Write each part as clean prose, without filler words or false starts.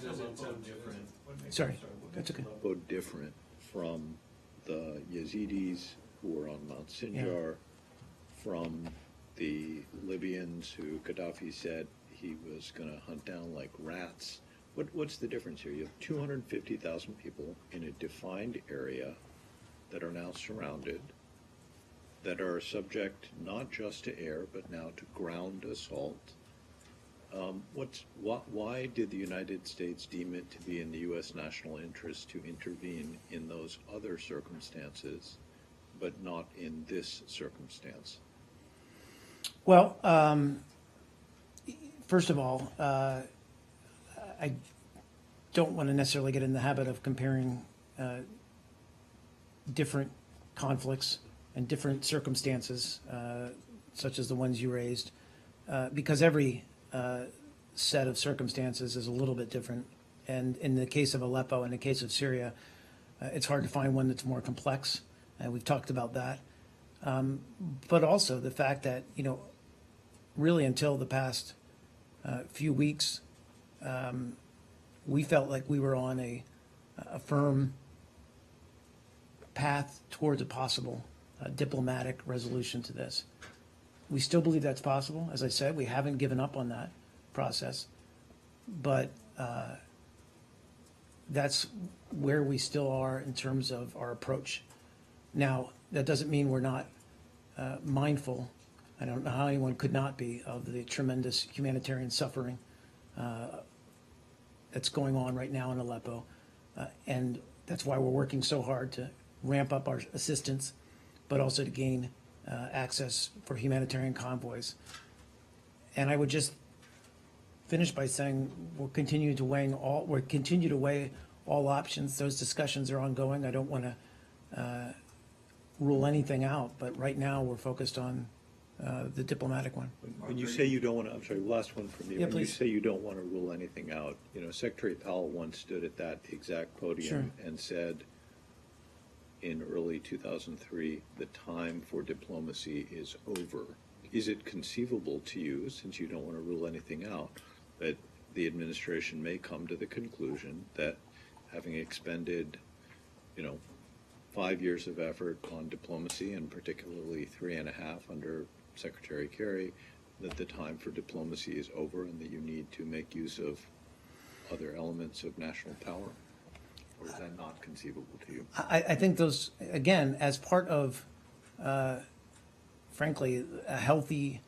does Aleppo different? Sorry, that's okay. Aleppo different from the Yazidis who were on Mount Sinjar, from the Libyans who Gaddafi said he was going to hunt down like rats? What's the difference here? You have 250,000 people in a defined area that are now surrounded, that are subject not just to air, but now to ground assault. Why did the United States deem it to be in the U.S. national interest to intervene in those other circumstances, but not in this circumstance? Well, first of all, I don't want to necessarily get in the habit of comparing different conflicts and different circumstances, such as the ones you raised, because every set of circumstances is a little bit different. And in the case of Aleppo, in the case of Syria, it's hard to find one that's more complex. And we've talked about that. But also the fact that, really until the past few weeks, we felt like we were on a firm path towards a possible diplomatic resolution to this. We still believe that's possible. As I said, we haven't given up on that process, but that's where we still are in terms of our approach. Now, that doesn't mean we're not mindful. I don't know how anyone could not be of the tremendous humanitarian suffering that's going on right now in Aleppo. And that's why we're working so hard to ramp up our assistance, but also to gain access for humanitarian convoys. And I would just finish by saying we'll continue to weigh all options. Those discussions are ongoing. I don't want to rule anything out, but right now we're focused on the diplomatic one. When you say you don't want to, I'm sorry, last one from me. Yeah, when please. You say you don't want to rule anything out, Secretary Powell once stood at that exact podium and said in early 2003, the time for diplomacy is over. Is it conceivable to you, since you don't want to rule anything out, that the administration may come to the conclusion that having expended, 5 years of effort on diplomacy, and particularly 3.5 under Secretary Kerry, that the time for diplomacy is over and that you need to make use of other elements of national power? Or is that not conceivable to you? I think those, again, as part of, frankly, a healthy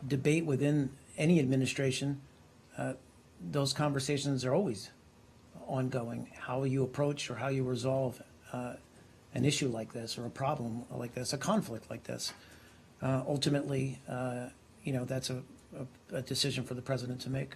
debate within any administration, those conversations are always ongoing. How you approach or how you resolve an issue like this, or a problem like this, a conflict like this. Ultimately, that's a decision for the president to make.